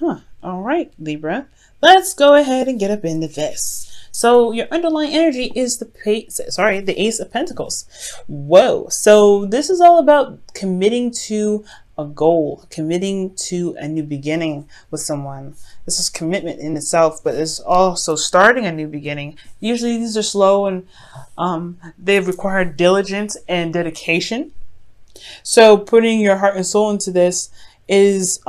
All right, Libra. Let's go ahead and get up into this. So your underlying energy is the Ace of Pentacles. Whoa. So this is all about committing to a goal, committing to a new beginning with someone. This is commitment in itself, but it's also starting a new beginning. Usually these are slow and they require diligence and dedication. So putting your heart and soul into this is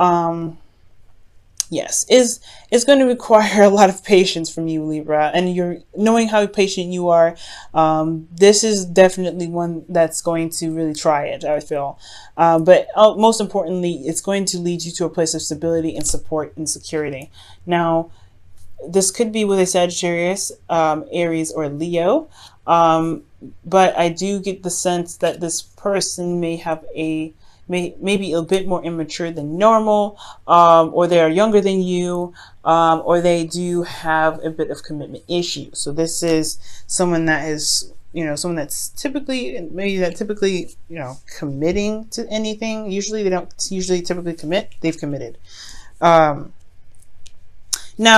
yes, is going to require a lot of patience from you, Libra, and you're knowing how patient you are. This is definitely one that's going to really try it, I feel. But most importantly, it's going to lead you to a place of stability and support and security. Now, this could be with a Sagittarius, Aries, or Leo. But I do get the sense that this person may have maybe a bit more immature than normal, or they are younger than you, or they do have a bit of commitment issue. So this is someone that is, someone that's typically, committing to anything. Usually they don't typically commit, they've committed. Now,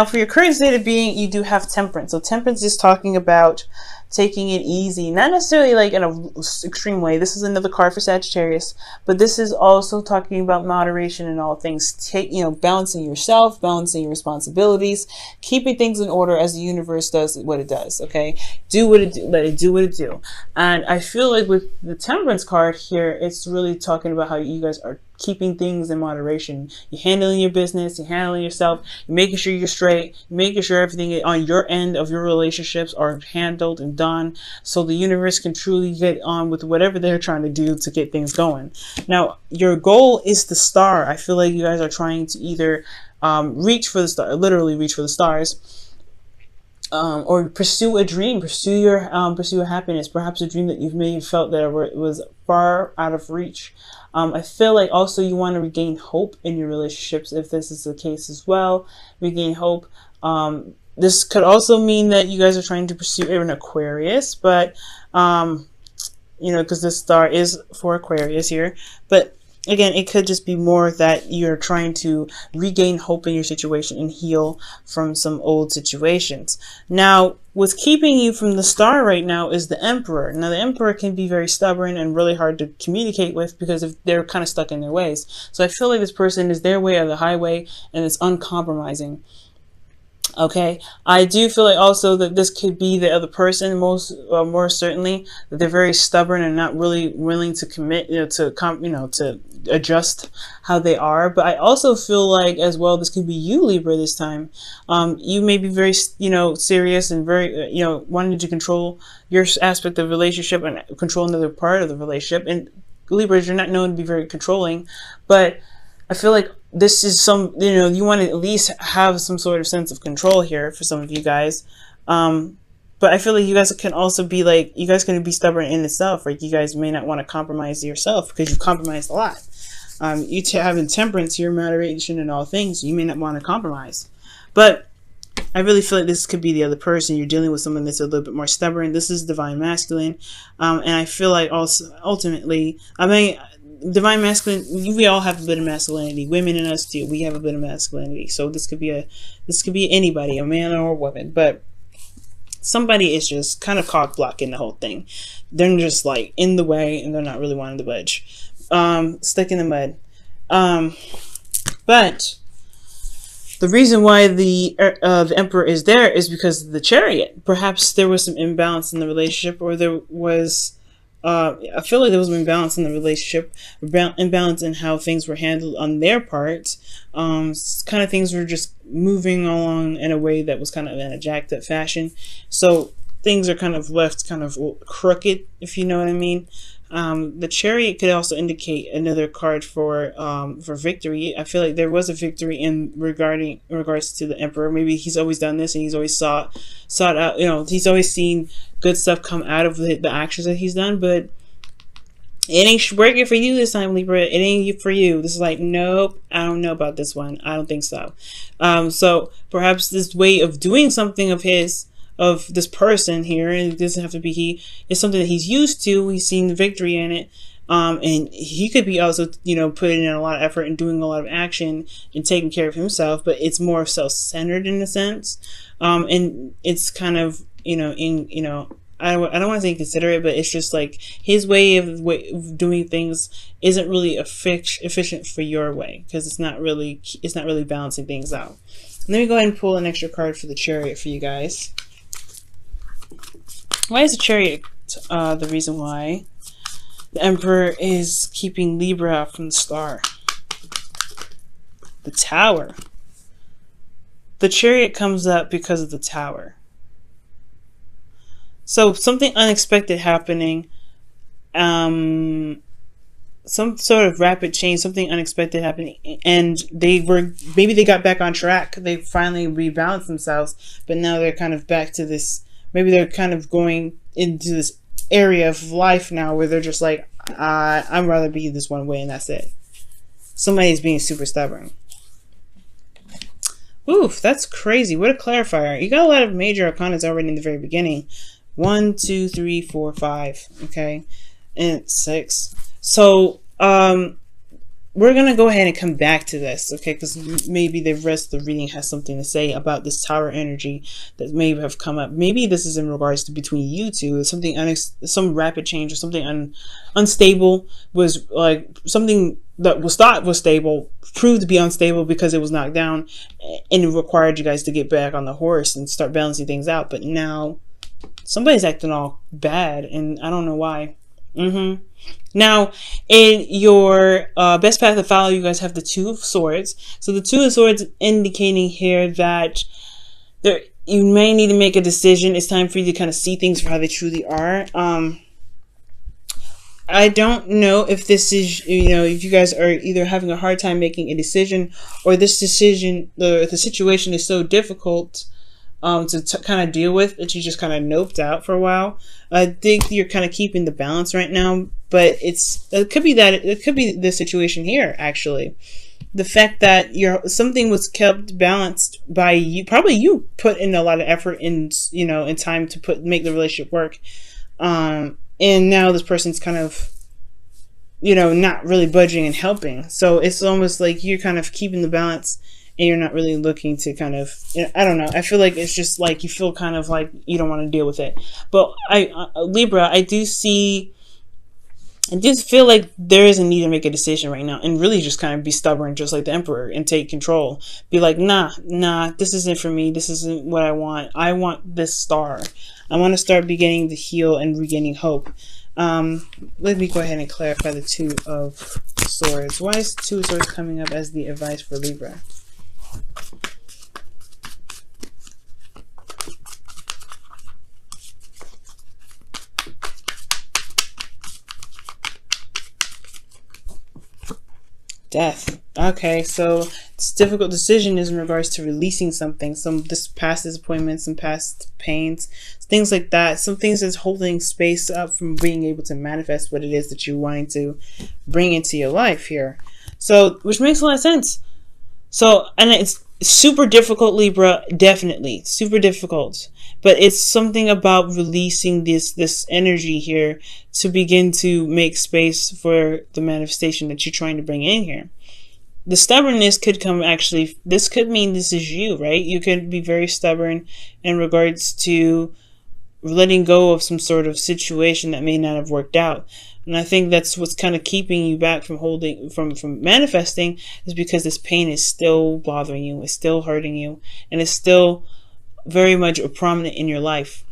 for your current state of being, you do have temperance. So temperance is talking about taking it easy, not necessarily like in an extreme way. This is another card for Sagittarius, but this is also talking about moderation in all things. Balancing yourself, balancing your responsibilities, keeping things in order as the universe does what it does. Okay, do what it do, let it do what it do. And I feel like with the temperance card here, it's really talking about how you guys are keeping things in moderation. You're handling your business, you're handling yourself, you're making sure you're straight, you're making sure everything on your end of your relationships are handled and done, so the universe can truly get on with whatever they're trying to do to get things going. Now, your goal is the star. I feel like you guys are trying to either reach for the star, literally reach for the stars, or pursue a dream, pursue your happiness, perhaps a dream that you've maybe felt that was far out of reach. I feel like also you want to regain hope in your relationships, if this is the case as well. Regain hope. This could also mean that you guys are trying to pursue an Aquarius, but because this star is for Aquarius here. But again, it could just be more that you're trying to regain hope in your situation and heal from some old situations. Now, what's keeping you from the star right now is the Emperor. Now, the Emperor can be very stubborn and really hard to communicate with because they're kind of stuck in their ways. So I feel like this person is their way or the highway, and it's uncompromising. Okay, I do feel like also that this could be the other person, more certainly, that they're very stubborn and not really willing to commit, to adjust how they are. But I also feel like as well, this could be you, Libra, this time. You may be very, serious and very, wanting to control your aspect of the relationship and control another part of the relationship. And Libras, you're not known to be very controlling, but I feel like this is you want to at least have some sort of sense of control here for some of you guys. But I feel like you guys can also be like, you guys can be stubborn in itself. Like you guys may not want to compromise yourself because you've compromised a lot. You having temperance here, moderation in all things, you may not want to compromise. But I really feel like this could be the other person. You're dealing with someone that's a little bit more stubborn. This is divine masculine. And I feel like also ultimately, divine masculine, we all have a bit of masculinity. Women and us too, we have a bit of masculinity. So this could be anybody, a man or a woman, but somebody is just kind of cock blocking the whole thing. They're just like in the way and they're not really wanting to budge. Stuck in the mud. But the reason why the Emperor is there is because of the Chariot. Perhaps there was some imbalance in the relationship, or there was I feel like there was an imbalance in the relationship, imbalance in how things were handled on their part. Kind of things were just moving along in a way that was kind of in a jacked up fashion. So things are kind of left kind of crooked, if you know what I mean. The Chariot could also indicate another card for victory. I feel like there was a victory in regards to the Emperor. Maybe he's always done this and he's always sought out, he's always seen good stuff come out of the actions that he's done, but it ain't working for you this time, Libra. It ain't for you. This is like, nope, I don't know about this one. I don't think so. So perhaps this way of doing something of this person here, and it doesn't have to be he, is something that he's used to. He's seen the victory in it. And he could be also, you know, putting in a lot of effort and doing a lot of action and taking care of himself, but it's more self-centered in a sense. And it's kind of, you know, I don't want to say considerate, but it's just like his way of doing things isn't really efficient for your way, because it's not really balancing things out. Let me go ahead and pull an extra card for the Chariot for you guys. Why is the Chariot the reason why the Emperor is keeping Libra from the star? The Tower. The Chariot comes up because of the Tower. So something unexpected happening, some sort of rapid change, something unexpected happening, and maybe they got back on track. They finally rebalanced themselves, but now they're kind of back to this. Maybe they're kind of going into this area of life now where they're just like, I'd rather be this one way, and that's it. Somebody's being super stubborn. Oof, that's crazy. What a clarifier. You got a lot of major arcanas already in the very beginning. 1, 2, 3, 4, 5. Okay. And 6. So, we're going to go ahead and come back to this, okay? Because maybe the rest of the reading has something to say about this Tower energy that may have come up. Maybe this is in regards to between you two. Something, some rapid change or something unstable was like something that was thought was stable, proved to be unstable because it was knocked down, and it required you guys to get back on the horse and start balancing things out. But now somebody's acting all bad, and I don't know why. Now, in your best path to follow, you guys have the Two of Swords. So the Two of Swords indicating here that you may need to make a decision. It's time for you to kind of see things for how they truly are. I don't know if this is, you know, if you guys are either having a hard time making a decision, or this decision, the situation is so difficult to kind of deal with that you just kind of noped out for a while. I think you're kind of keeping the balance right now, but it could be the situation here, actually. The fact that something was kept balanced by you, probably you put in a lot of effort in, you know, in time to make the relationship work. And now this person's kind of, you know, not really budging and helping. So it's almost like you're kind of keeping the balance, and you're not really looking to kind of, you know, I don't know. I feel like it's just like you feel kind of like you don't want to deal with it. But Libra, I do feel like there is a need to make a decision right now, and really just kind of be stubborn, just like the Emperor, and take control. Be like, nah, this isn't for me. This isn't what I want. I want this star. I want to start beginning to heal and regaining hope. Let me go ahead and clarify the Two of Swords. Why is the Two of Swords coming up as the advice for Libra? Death. Okay, so this difficult decision is in regards to releasing something, some past disappointments, some past pains, things like that. Some things that's holding space up from being able to manifest what it is that you're wanting to bring into your life here. So, which makes a lot of sense. So, and it's super difficult, Libra, definitely super difficult, but it's something about releasing this energy here to begin to make space for the manifestation that you're trying to bring in here. The stubbornness could come, actually, this could mean this is you, right? You could be very stubborn in regards to letting go of some sort of situation that may not have worked out. And I think that's what's kind of keeping you back from from manifesting, is because this pain is still bothering you, it's still hurting you, and it's still very much prominent in your life.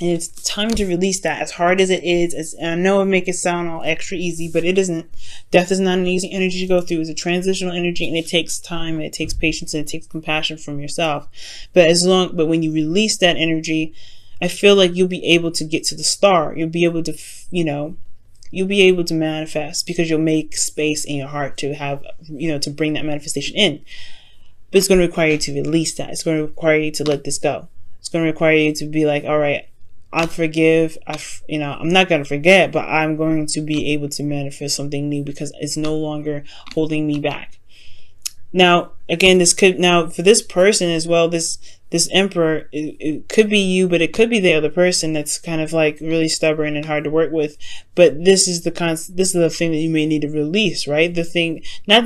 And it's time to release that, as hard as it is. And I know it makes it sound all extra easy, but it isn't. Death is not an easy energy to go through. It's a transitional energy, and it takes time, and it takes patience, and it takes compassion from yourself. But when you release that energy, I feel like you'll be able to get to the star. You'll be able to, you know, you'll be able to manifest, because you'll make space in your heart to have, you know, to bring that manifestation in. But it's going to require you to release that. It's going to require you to let this go. It's going to require you to be like, all right, I forgive. You know, I'm not going to forget, but I'm going to be able to manifest something new, because it's no longer holding me back. Now, again, for this person as well, this this Emperor, it could be you, but it could be the other person that's kind of like really stubborn and hard to work with. But this is the thing that you may need to release, right? The thing, not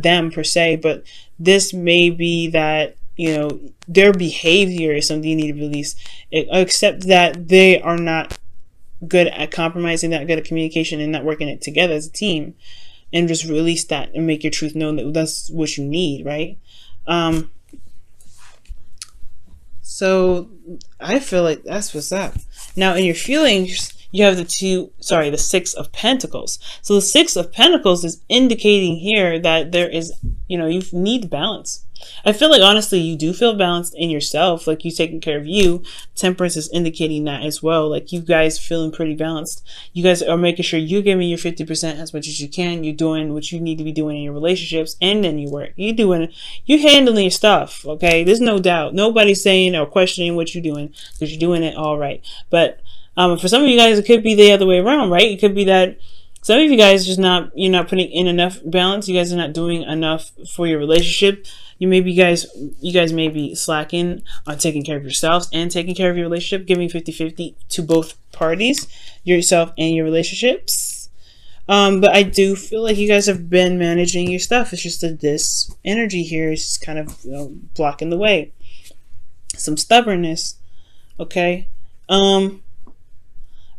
them per se, but this may be that, you know, their behavior is something you need to release. Except that they are not good at compromising, not good at communication, and not working it together as a team. And just release that and make your truth known, that that's what you need, right? So I feel like that's what's up. Now in your feelings, you have the 6 of Pentacles. So the 6 of Pentacles is indicating here that there is, you know, you need balance. I feel like honestly you do feel balanced in yourself, like you taking care of you. Temperance is indicating that as well, like you guys feeling pretty balanced. You guys are making sure you're giving your 50% as much as you can. You're doing what you need to be doing in your relationships and in your work. You're handling your stuff, okay? There's no doubt. Nobody's saying or questioning what you're doing, because you're doing it all right. But for some of you guys, it could be the other way around, right? It could be that some of you guys you're not putting in enough balance. You guys are not doing enough for your relationship. You guys may be slacking on taking care of yourselves and taking care of your relationship, giving 50-50 to both parties, yourself and your relationships. But I do feel like you guys have been managing your stuff. It's just that this energy here is just kind of, you know, blocking the way. Some stubbornness, okay?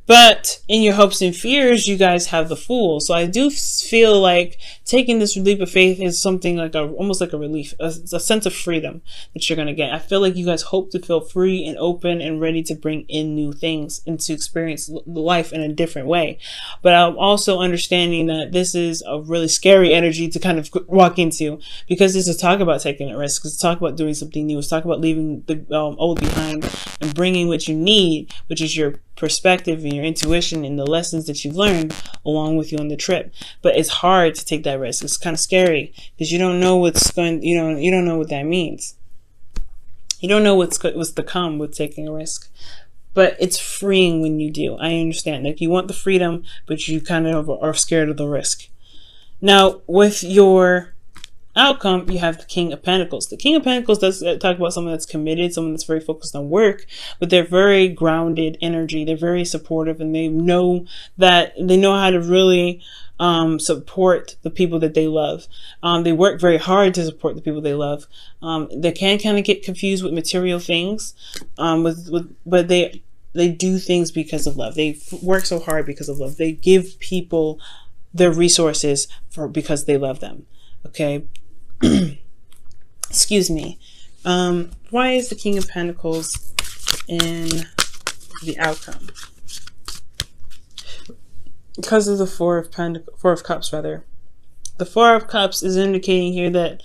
But in your hopes and fears, you guys have the Fool. So I do feel like taking this leap of faith is something like almost like a relief, a sense of freedom that you're going to get. I feel like you guys hope to feel free and open and ready to bring in new things and to experience life in a different way. But I'm also understanding that this is a really scary energy to kind of walk into, because this is talk about taking a risk. It's talk about doing something new. It's talk about leaving the old behind and bringing what you need, which is your perspective and your intuition and the lessons that you've learned along with you on the trip. But it's hard to take that risk. It's kind of scary because you don't know what's going, you don't know what that means. You don't know what's to come with taking a risk. But it's freeing when you do. I understand. Like, you want the freedom, but you kind of are scared of the risk. Now, with your outcome, you have the King of Pentacles. The King of Pentacles does talk about someone that's committed, someone that's very focused on work, but they're very grounded energy. They're very supportive, and they know how to really support the people that they love. They work very hard to support the people they love. They can kind of get confused with material things, but they do things because of love. They work so hard because of love. They give people their resources because they love them. Okay. Excuse me. Why is the King of Pentacles in the outcome? Because of the Four of Cups, rather. The Four of Cups is indicating here that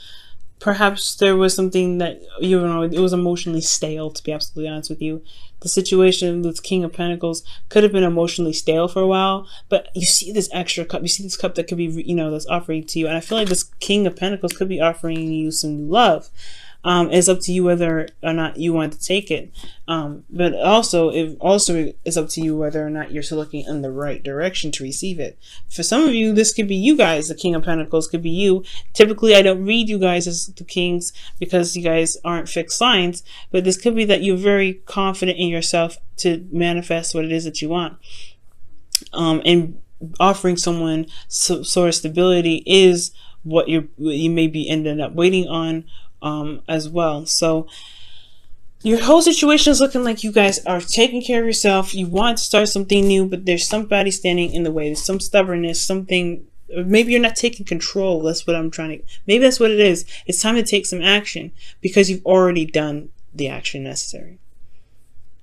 perhaps there was something that, it was emotionally stale, to be absolutely honest with you. The situation with King of Pentacles could have been emotionally stale for a while, but you see this extra cup, you see this cup that could be, that's offering to you. And I feel like this King of Pentacles could be offering you some new love. It's up to you whether or not you want to take it. But also, it also is up to you whether or not you're still looking in the right direction to receive it. For some of you, this could be you guys. The King of Pentacles could be you. Typically, I don't read you guys as the kings because you guys aren't fixed signs. But this could be that you're very confident in yourself to manifest what it is that you want. And offering someone sort of stability is what you may be ending up waiting on. As well. So your whole situation is looking like you guys are taking care of yourself. You want to start something new, but there's somebody standing in the way. There's some stubbornness, something. Maybe you're not taking control. That's what I'm trying to. Maybe that's what it is. It's time to take some action because you've already done the action necessary.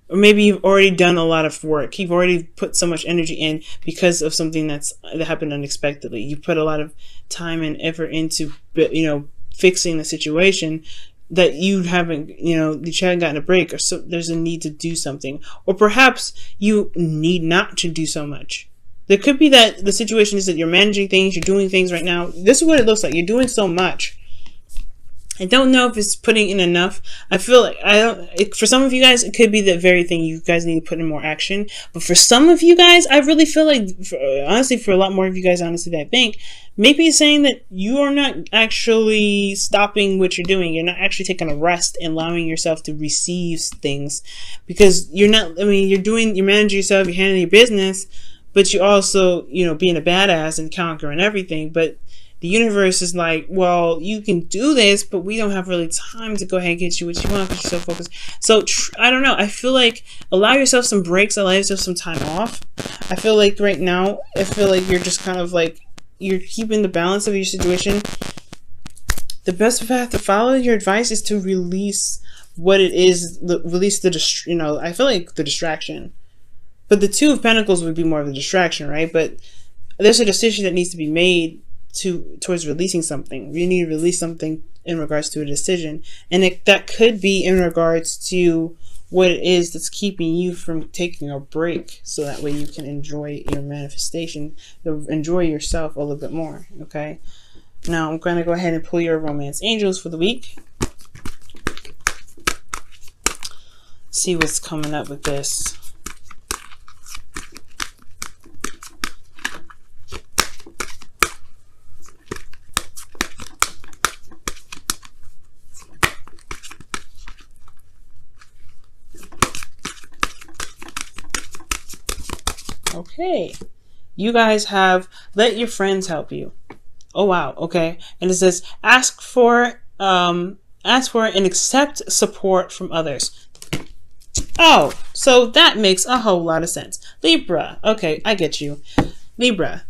Or maybe you've already done a lot of work. You've already put so much energy in because of something that happened unexpectedly. You put a lot of time and effort into, fixing the situation that you haven't gotten a break, or so there's a need to do something, or perhaps you need not to do so much. There could be that the situation is that you're managing things, you're doing things right now. This is what it looks like. You're doing so much I don't know if it's putting in enough. I feel like for some of you guys, it could be the very thing you guys need to put in more action. But for some of you guys, I really feel like, honestly, for a lot more of you guys, honestly, that I think, maybe it's saying that you are not actually stopping what you're doing. You're not actually taking a rest and allowing yourself to receive things, because you're not, you're managing yourself, you're handling your business, but you're also, being a badass and conquering everything. But the universe is like, well, you can do this, but we don't have really time to go ahead and get you what you want because you're so focused. So I don't know. I feel like allow yourself some breaks, allow yourself some time off. I feel like right now, you're just kind of like, you're keeping the balance of your situation. The best path to follow your advice is to release what it is, release I feel like the distraction. But the Two of Pentacles would be more of a distraction, right? But there's a decision that needs to be made towards releasing something. You need to release something in regards to a decision, and that could be in regards to what it is that's keeping you from taking a break, so that way you can enjoy your manifestation, enjoy yourself a little bit more. Okay, now I'm going to go ahead and pull your romance angels for the week. See what's coming up with this. Okay, you guys have let your friends help you. Oh wow, okay. And it says ask for and accept support from others. Oh, so that makes a whole lot of sense. Libra, okay, I get you. Libra,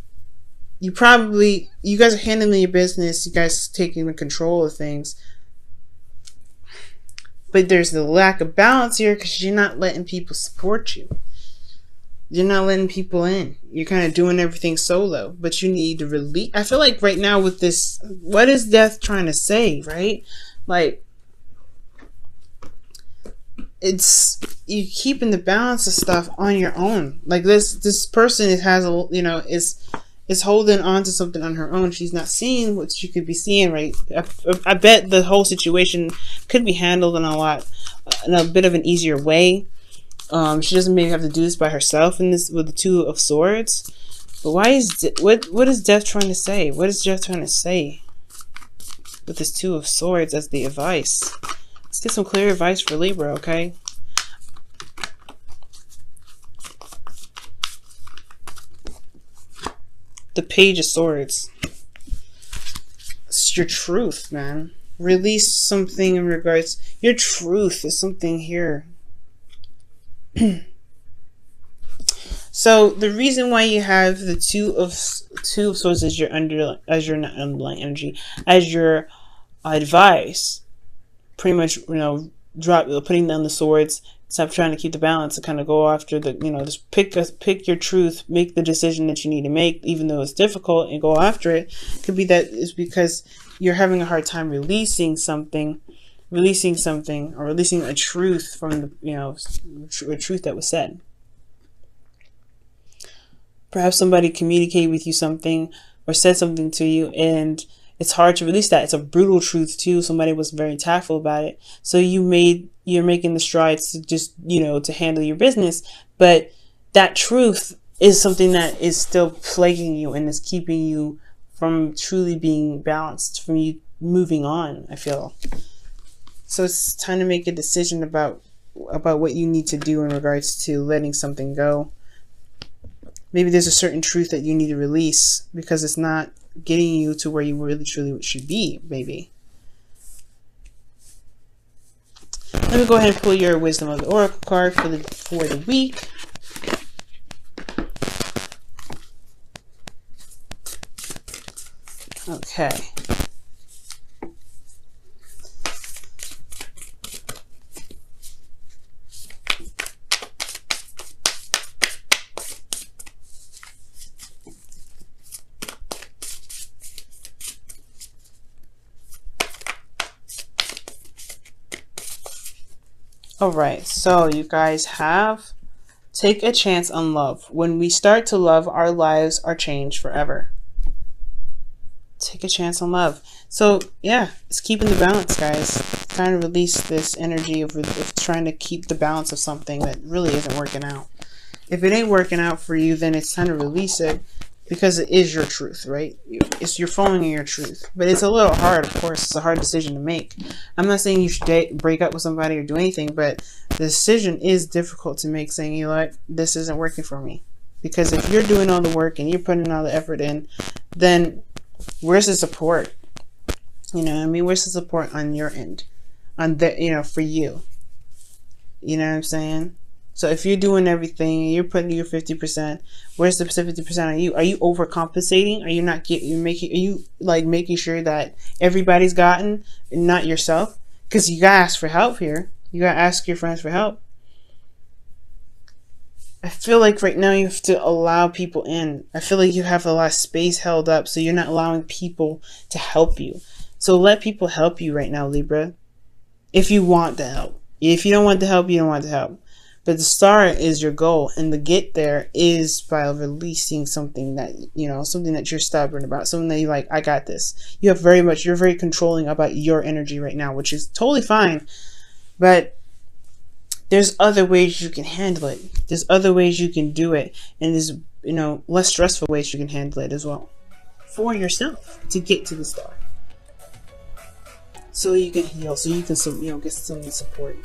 you guys are handling your business, you guys taking the control of things. But there's the lack of balance here because you're not letting people support you. You're not letting people in. You're kind of doing everything solo, but you need to release. I feel like right now with this, what is death trying to say, right? Like, it's you keeping the balance of stuff on your own. Like this person is holding on to something on her own. She's not seeing what she could be seeing, right? I bet the whole situation could be handled in a bit of an easier way. She doesn't maybe have to do this by herself in this with the Two of Swords. But why is what is Death trying to say? What is Death trying to say with this Two of Swords as the advice? Let's get some clear advice for Libra, okay? The Page of Swords. It's your truth, man. Release something in regards. Your truth is something here. So the reason why you have the Two of Swords as your not underlying energy, as your advice, pretty much putting down the swords, stop trying to keep the balance, and kind of go after the just pick your truth, make the decision that you need to make, even though it's difficult, and go after it. Could be that is because you're having a hard time releasing something, or releasing a truth from the a truth that was said. Perhaps somebody communicated with you something or said something to you, and it's hard to release that. It's a brutal truth too. Somebody was very tactful about it, so you're making the strides to just to handle your business, but that truth is something that is still plaguing you and is keeping you from truly being balanced, from you moving on, I feel. So it's time to make a decision about what you need to do in regards to letting something go. Maybe there's a certain truth that you need to release because it's not getting you to where you really truly should be, maybe. Let me go ahead and pull your Wisdom of the Oracle card for the week. Okay. Alright, so you guys have take a chance on love. When we start to love, our lives are changed forever. Take a chance on love. So yeah, it's keeping the balance, guys. Trying to release this energy of trying to keep the balance of something that really isn't working out. If it ain't working out for you, then it's time to release it, because it is your truth, right? You're following your truth. But it's a little hard, of course. It's a hard decision to make. I'm not saying you should break up with somebody or do anything, but the decision is difficult to make, saying, you know what, this isn't working for me. Because if you're doing all the work and you're putting all the effort in, then where's the support? You know what I mean? Where's the support on your end? On the, you know, for you. You know what I'm saying? So if you're doing everything and you're putting your 50%, where's the 50% on you? Are you overcompensating? Are you not are you like making sure that everybody's gotten and not yourself? Because you gotta ask for help here. You gotta ask your friends for help. I feel like right now you have to allow people in. I feel like you have a lot of space held up, so you're not allowing people to help you. So let people help you right now, Libra. If you want the help. If you don't want the help, you don't want the help. But the start is your goal, and the get there is by releasing something that, you know, something that you're stubborn about, something that you're like, I got this. You're very controlling about your energy right now, which is totally fine. But there's other ways you can handle it. There's other ways you can do it, and there's, you know, less stressful ways you can handle it as well for yourself to get to the star. So you can heal, so you can, you know, get some support.